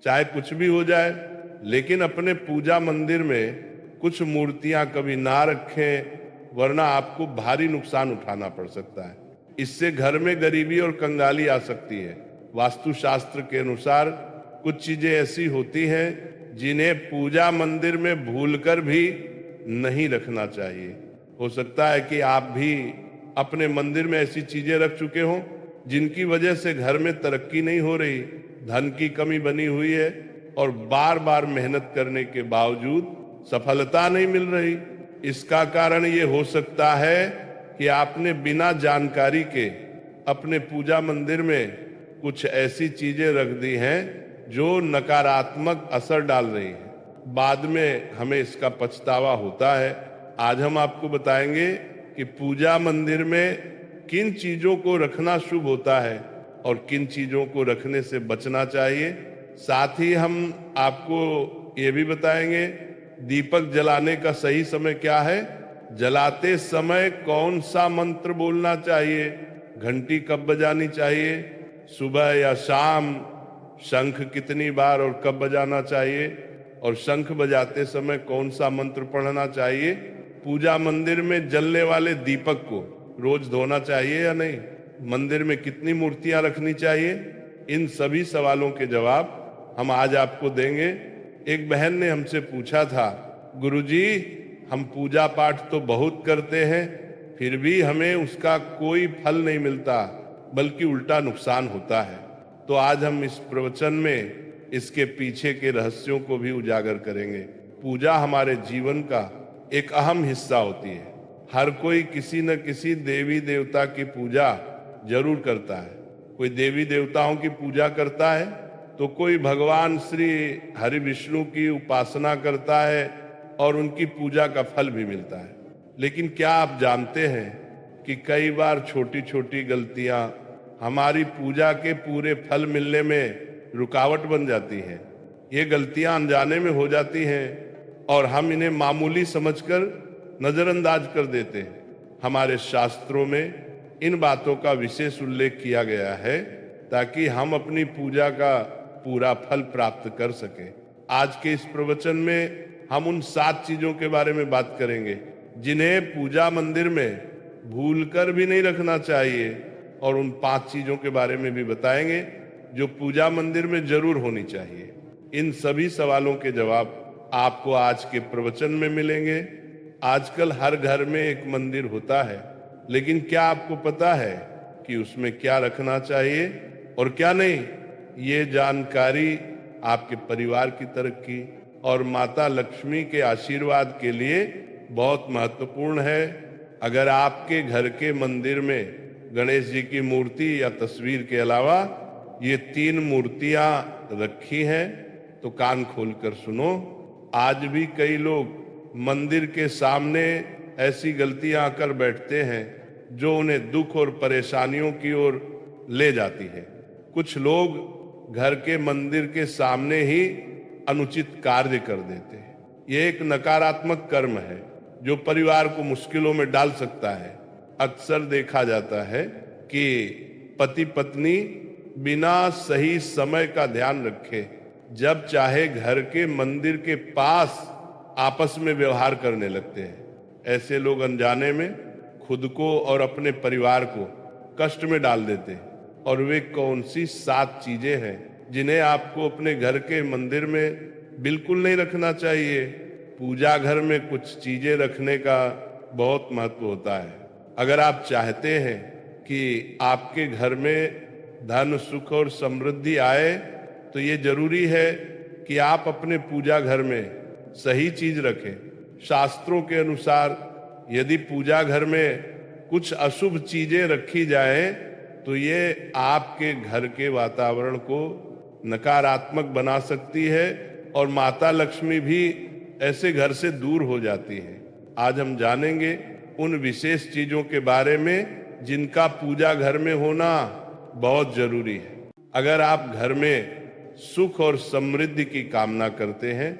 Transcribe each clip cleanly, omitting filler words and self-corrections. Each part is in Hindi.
चाहे कुछ भी हो जाए, लेकिन अपने पूजा मंदिर में कुछ मूर्तियां कभी ना रखें, वरना आपको भारी नुकसान उठाना पड़ सकता है। इससे घर में गरीबी और कंगाली आ सकती है। वास्तुशास्त्र के अनुसार कुछ चीजें ऐसी होती हैं जिन्हें पूजा मंदिर में भूलकर भी नहीं रखना चाहिए। हो सकता है कि आप भी अपने मंदिर में ऐसी चीजें रख चुके हों जिनकी वजह से घर में तरक्की नहीं हो रही, धन की कमी बनी हुई है और बार बार मेहनत करने के बावजूद सफलता नहीं मिल रही। इसका कारण ये हो सकता है कि आपने बिना जानकारी के अपने पूजा मंदिर में कुछ ऐसी चीजें रख दी हैं जो नकारात्मक असर डाल रही हैं। बाद में हमें इसका पछतावा होता है। आज हम आपको बताएंगे कि पूजा मंदिर में किन चीजों को रखना शुभ होता है और किन चीजों को रखने से बचना चाहिए। साथ ही हम आपको ये भी बताएंगे दीपक जलाने का सही समय क्या है, जलाते समय कौन सा मंत्र बोलना चाहिए, घंटी कब बजानी चाहिए, सुबह या शाम, शंख कितनी बार और कब बजाना चाहिए, और शंख बजाते समय कौन सा मंत्र पढ़ना चाहिए। पूजा मंदिर में जलने वाले दीपक को रोज धोना चाहिए या नहीं, मंदिर में कितनी मूर्तियां रखनी चाहिए। इन सभी सवालों के जवाब हम आज आपको देंगे। एक बहन ने हमसे पूछा था, गुरुजी हम पूजा पाठ तो बहुत करते हैं, फिर भी हमें उसका कोई फल नहीं मिलता, बल्कि उल्टा नुकसान होता है। तो आज हम इस प्रवचन में इसके पीछे के रहस्यों को भी उजागर करेंगे। पूजा हमारे जीवन का एक अहम हिस्सा होती है। हर कोई किसी न किसी देवी देवता की पूजा जरूर करता है। कोई देवी देवताओं की पूजा करता है तो कोई भगवान श्री हरि विष्णु की उपासना करता है और उनकी पूजा का फल भी मिलता है। लेकिन क्या आप जानते हैं कि कई बार छोटी छोटी गलतियां हमारी पूजा के पूरे फल मिलने में रुकावट बन जाती हैं। ये गलतियां अनजाने में हो जाती हैं और हम इन्हें मामूली समझकर नजरअंदाज कर देते हैं। हमारे शास्त्रों में इन बातों का विशेष उल्लेख किया गया है ताकि हम अपनी पूजा का पूरा फल प्राप्त कर सकें। आज के इस प्रवचन में हम उन 7 चीजों के बारे में बात करेंगे जिन्हें पूजा मंदिर में भूलकर भी नहीं रखना चाहिए, और उन 5 चीजों के बारे में भी बताएंगे जो पूजा मंदिर में जरूर होनी चाहिए। इन सभी सवालों के जवाब आपको आज के प्रवचन में मिलेंगे। आजकल हर घर में एक मंदिर होता है, लेकिन क्या आपको पता है कि उसमें क्या रखना चाहिए और क्या नहीं? ये जानकारी आपके परिवार की तरक्की और माता लक्ष्मी के आशीर्वाद के लिए बहुत महत्वपूर्ण है। अगर आपके घर के मंदिर में गणेश जी की मूर्ति या तस्वीर के अलावा ये 3 मूर्तियां रखी हैं तो कान खोलकर सुनो। आज भी कई लोग मंदिर के सामने ऐसी गलतियां आकर बैठते हैं जो उन्हें दुख और परेशानियों की ओर ले जाती है। कुछ लोग घर के मंदिर के सामने ही अनुचित कार्य कर देते हैं। ये एक नकारात्मक कर्म है जो परिवार को मुश्किलों में डाल सकता है। अक्सर देखा जाता है कि पति पत्नी बिना सही समय का ध्यान रखे जब चाहे घर के मंदिर के पास आपस में व्यवहार करने लगते हैं। ऐसे लोग अनजाने में खुद को और अपने परिवार को कष्ट में डाल देते हैं। और वे कौन सी 7 चीजें हैं जिन्हें आपको अपने घर के मंदिर में बिल्कुल नहीं रखना चाहिए? पूजा घर में कुछ चीजें रखने का बहुत महत्व होता है। अगर आप चाहते हैं कि आपके घर में धन सुख और समृद्धि आए तो ये जरूरी है कि आप अपने पूजा घर में सही चीज रखें। शास्त्रों के अनुसार यदि पूजा घर में कुछ अशुभ चीजें रखी जाएं तो ये आपके घर के वातावरण को नकारात्मक बना सकती है और माता लक्ष्मी भी ऐसे घर से दूर हो जाती है। आज हम जानेंगे उन विशेष चीजों के बारे में जिनका पूजा घर में होना बहुत जरूरी है। अगर आप घर में सुख और समृद्धि की कामना करते हैं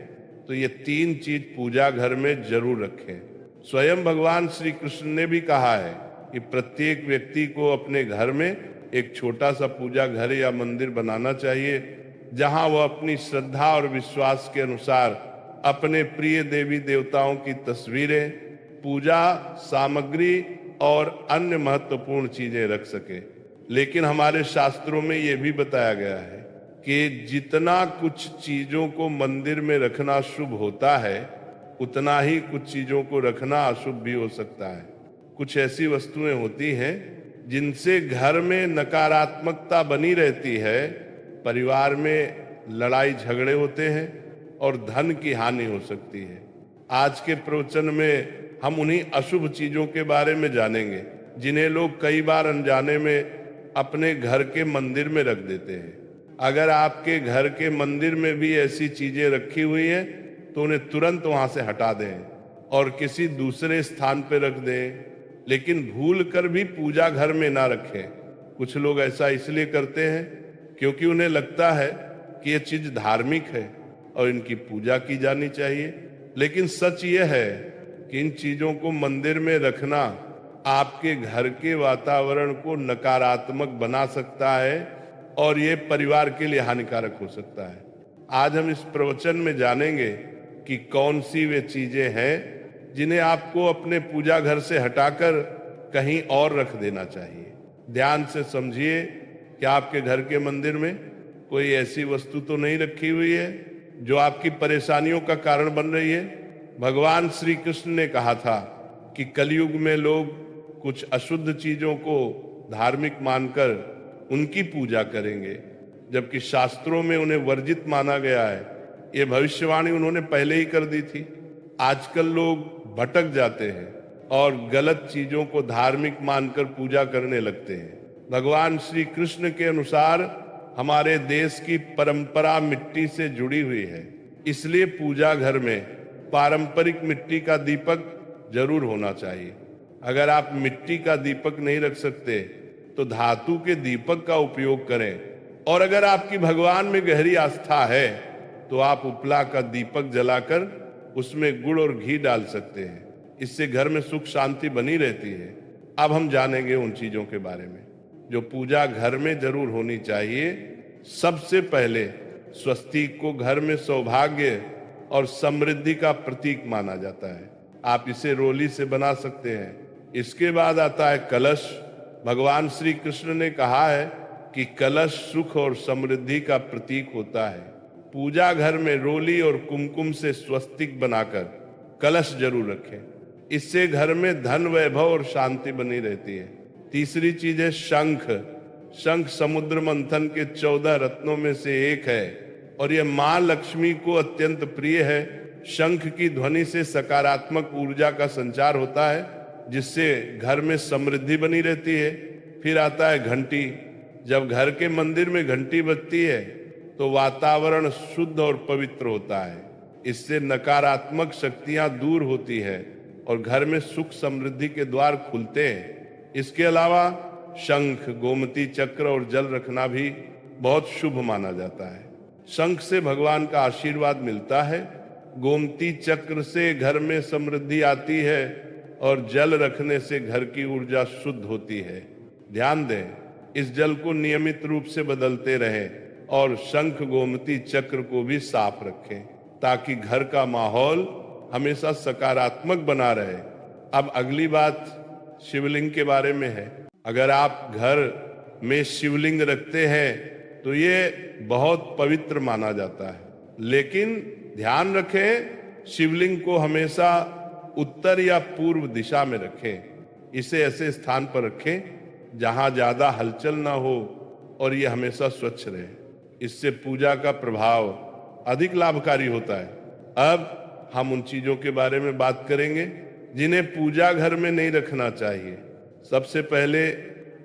तो ये 3 चीज पूजा घर में जरूर रखें। स्वयं भगवान श्री कृष्ण ने भी कहा है कि प्रत्येक व्यक्ति को अपने घर में एक छोटा सा पूजा घर या मंदिर बनाना चाहिए। जहां वह अपनी श्रद्धा और विश्वास के अनुसार अपने प्रिय देवी देवताओं की तस्वीरें, पूजा सामग्री और अन्य महत्वपूर्ण चीजें रख सके। लेकिन हमारे शास्त्रों में यह भी बताया गया है कि जितना कुछ चीजों को मंदिर में रखना शुभ होता है, उतना ही कुछ चीजों को रखना अशुभ भी हो सकता है। कुछ ऐसी वस्तुएं होती हैं जिनसे घर में नकारात्मकता बनी रहती है, परिवार में लड़ाई झगड़े होते हैं और धन की हानि हो सकती है। आज के प्रवचन में हम उन्हीं अशुभ चीजों के बारे में जानेंगे जिन्हें लोग कई बार अनजाने में अपने घर के मंदिर में रख देते हैं। अगर आपके घर के मंदिर में भी ऐसी चीजें रखी हुई है तो उन्हें तुरंत वहां से हटा दें और किसी दूसरे स्थान पर रख दें, लेकिन भूल कर भी पूजा घर में ना रखें। कुछ लोग ऐसा इसलिए करते हैं क्योंकि उन्हें लगता है कि ये चीज धार्मिक है और इनकी पूजा की जानी चाहिए। लेकिन सच ये है कि इन चीजों को मंदिर में रखना आपके घर के वातावरण को नकारात्मक बना सकता है और ये परिवार के लिए हानिकारक हो सकता है। आज हम इस प्रवचन में जानेंगे कि कौन सी वे चीजें हैं जिन्हें आपको अपने पूजा घर से हटाकर कहीं और रख देना चाहिए। ध्यान से समझिए कि आपके घर के मंदिर में कोई ऐसी वस्तु तो नहीं रखी हुई है जो आपकी परेशानियों का कारण बन रही है। भगवान श्री कृष्ण ने कहा था कि कलयुग में लोग कुछ अशुद्ध चीजों को धार्मिक मानकर उनकी पूजा करेंगे, जबकि शास्त्रों में उन्हें वर्जित माना गया है। ये भविष्यवाणी उन्होंने पहले ही कर दी थी। आजकल लोग भटक जाते हैं और गलत चीजों को धार्मिक मानकर पूजा करने लगते हैं। भगवान श्री कृष्ण के अनुसार हमारे देश की परंपरा मिट्टी से जुड़ी हुई है, इसलिए पूजा घर में पारंपरिक मिट्टी का दीपक जरूर होना चाहिए। अगर आप मिट्टी का दीपक नहीं रख सकते तो धातु के दीपक का उपयोग करें, और अगर आपकी भगवान में गहरी आस्था है तो आप उपला का दीपक जलाकर उसमें गुड़ और घी डाल सकते हैं। इससे घर में सुख शांति बनी रहती है। अब हम जानेंगे उन चीजों के बारे में जो पूजा घर में जरूर होनी चाहिए। सबसे पहले स्वस्तिक को घर में सौभाग्य और समृद्धि का प्रतीक माना जाता है। आप इसे रोली से बना सकते हैं। इसके बाद आता है कलश। भगवान श्री कृष्ण ने कहा है कि कलश सुख और समृद्धि का प्रतीक होता है। पूजा घर में रोली और कुमकुम से स्वस्तिक बनाकर कलश जरूर रखें। इससे घर में धन वैभव और शांति बनी रहती है। तीसरी चीज है शंख। शंख समुद्र मंथन के 14 रत्नों में से एक है और यह मां लक्ष्मी को अत्यंत प्रिय है। शंख की ध्वनि से सकारात्मक ऊर्जा का संचार होता है, जिससे घर में समृद्धि बनी रहती है। फिर आता है घंटी। जब घर के मंदिर में घंटी बजती है तो वातावरण शुद्ध और पवित्र होता है। इससे नकारात्मक शक्तियां दूर होती है और घर में सुख समृद्धि के द्वार खुलते हैं। इसके अलावा शंख, गोमती चक्र और जल रखना भी बहुत शुभ माना जाता है। शंख से भगवान का आशीर्वाद मिलता है, गोमती चक्र से घर में समृद्धि आती है और जल रखने से घर की ऊर्जा शुद्ध होती है। ध्यान दें, इस जल को नियमित रूप से बदलते रहें और शंख गोमती चक्र को भी साफ रखें ताकि घर का माहौल हमेशा सकारात्मक बना रहे। अब अगली बात शिवलिंग के बारे में है। अगर आप घर में शिवलिंग रखते हैं तो ये बहुत पवित्र माना जाता है, लेकिन ध्यान रखें शिवलिंग को हमेशा उत्तर या पूर्व दिशा में रखें। इसे ऐसे स्थान पर रखें जहां ज्यादा हलचल ना हो और ये हमेशा स्वच्छ रहे। इससे पूजा का प्रभाव अधिक लाभकारी होता है। अब हम उन चीजों के बारे में बात करेंगे जिन्हें पूजा घर में नहीं रखना चाहिए। सबसे पहले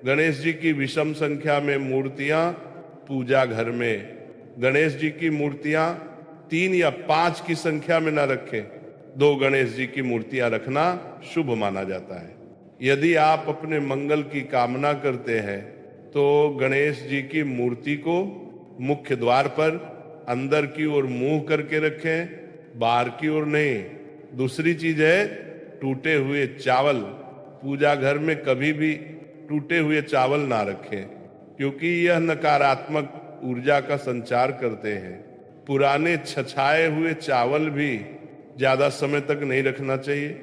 गणेश जी की विषम संख्या में मूर्तियां पूजा घर में। गणेश जी की मूर्तियां 3 या 5 की संख्या में न रखें। 2 गणेश जी की मूर्तियां रखना शुभ माना जाता है। यदि आप अपने मंगल की कामना करते हैं तो गणेश जी की मूर्ति को मुख्य द्वार पर अंदर की ओर मुंह करके रखें, बाहर की ओर नहीं। दूसरी चीज है टूटे हुए चावल। पूजा घर में कभी भी टूटे हुए चावल ना रखें, क्योंकि यह नकारात्मक ऊर्जा का संचार करते हैं। पुराने छछाए हुए चावल भी ज्यादा समय तक नहीं रखना चाहिए,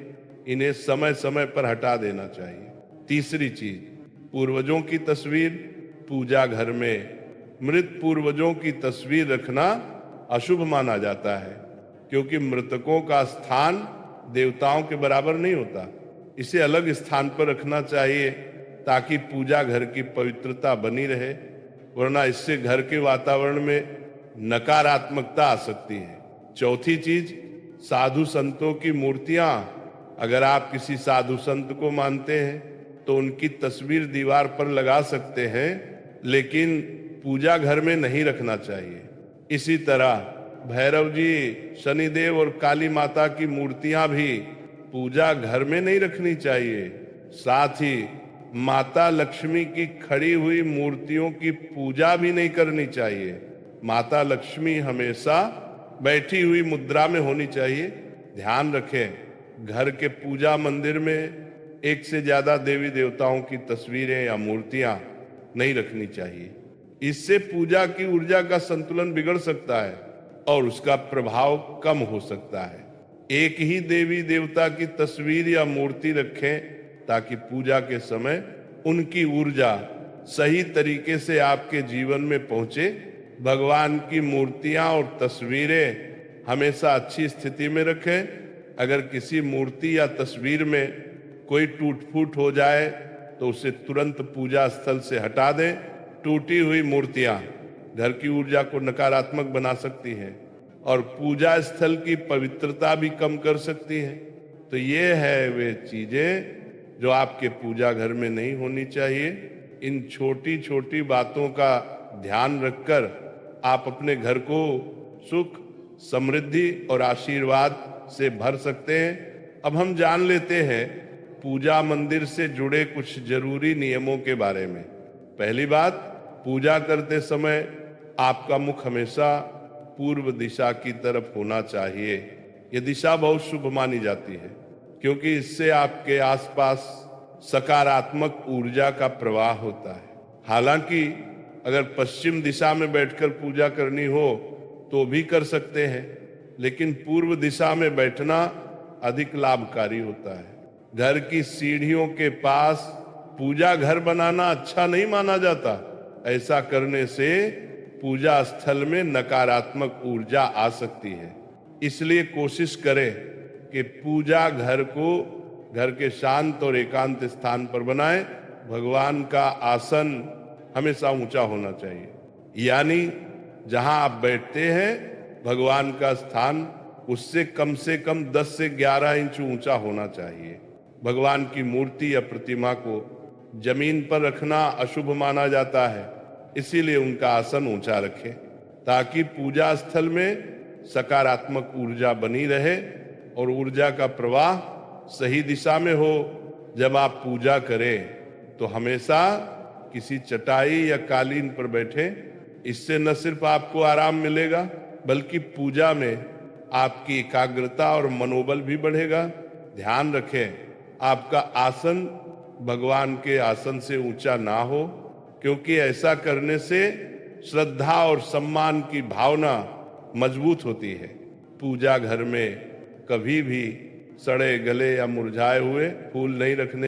इन्हें समय समय पर हटा देना चाहिए। तीसरी चीज, पूर्वजों की तस्वीर पूजा घर में मृत पूर्वजों की तस्वीर रखना अशुभ माना जाता है, क्योंकि मृतकों का स्थान देवताओं के बराबर नहीं होता। इसे अलग स्थान पर रखना चाहिए ताकि पूजा घर की पवित्रता बनी रहे, वरना इससे घर के वातावरण में नकारात्मकता आ सकती है। चौथी चीज, साधु संतों की मूर्तियां, अगर आप किसी साधु संत को मानते हैं तो उनकी तस्वीर दीवार पर लगा सकते हैं, लेकिन पूजा घर में नहीं रखना चाहिए। इसी तरह भैरव जी, शनिदेव और काली माता की मूर्तियां भी पूजा घर में नहीं रखनी चाहिए। साथ ही माता लक्ष्मी की खड़ी हुई मूर्तियों की पूजा भी नहीं करनी चाहिए। माता लक्ष्मी हमेशा बैठी हुई मुद्रा में होनी चाहिए। ध्यान रखें, घर के पूजा मंदिर में एक से ज्यादा देवी देवताओं की तस्वीरें या मूर्तियां नहीं रखनी चाहिए। इससे पूजा की ऊर्जा का संतुलन बिगड़ सकता है और उसका प्रभाव कम हो सकता है। एक ही देवी देवता की तस्वीर या मूर्ति रखें ताकि पूजा के समय उनकी ऊर्जा सही तरीके से आपके जीवन में पहुंचे। भगवान की मूर्तियां और तस्वीरें हमेशा अच्छी स्थिति में रखें। अगर किसी मूर्ति या तस्वीर में कोई टूट फूट हो जाए तो उसे तुरंत पूजा स्थल से हटा दें। टूटी हुई मूर्तियां घर की ऊर्जा को नकारात्मक बना सकती हैं और पूजा स्थल की पवित्रता भी कम कर सकती है। तो ये है वे चीजें जो आपके पूजा घर में नहीं होनी चाहिए। इन छोटी छोटी बातों का ध्यान रखकर आप अपने घर को सुख, समृद्धि और आशीर्वाद से भर सकते हैं। अब हम जान लेते हैं पूजा मंदिर से जुड़े कुछ जरूरी नियमों के बारे में। पहली बात, पूजा करते समय आपका मुख हमेशा पूर्व दिशा की तरफ होना चाहिए। यह दिशा बहुत शुभ मानी जाती है, क्योंकि इससे आपके आसपास सकारात्मक ऊर्जा का प्रवाह होता है। हालांकि अगर पश्चिम दिशा में बैठकर पूजा करनी हो तो भी कर सकते हैं, लेकिन पूर्व दिशा में बैठना अधिक लाभकारी होता है। घर की सीढ़ियों के पास पूजा घर बनाना अच्छा नहीं माना जाता। ऐसा करने से पूजा स्थल में नकारात्मक ऊर्जा आ सकती है। इसलिए कोशिश करें कि पूजा घर को घर के शांत और एकांत स्थान पर बनाएं। भगवान का आसन हमेशा ऊंचा होना चाहिए, यानी जहां आप बैठते हैं भगवान का स्थान उससे कम 10 से 11 इंच ऊंचा होना चाहिए। भगवान की मूर्ति या प्रतिमा को जमीन पर रखना अशुभ माना जाता है, इसीलिए उनका आसन ऊंचा रखें ताकि पूजा स्थल में सकारात्मक ऊर्जा बनी रहे और ऊर्जा का प्रवाह सही दिशा में हो। जब आप पूजा करें तो हमेशा किसी चटाई या कालीन पर बैठें। इससे न सिर्फ आपको आराम मिलेगा बल्कि पूजा में आपकी एकाग्रता और मनोबल भी बढ़ेगा। ध्यान रखें, आपका आसन भगवान के आसन से ऊंचा ना हो, क्योंकि ऐसा करने से श्रद्धा और सम्मान की भावना मजबूत होती है। पूजा घर में कभी भी सड़े गले या मुरझाए हुए फूल नहीं रखने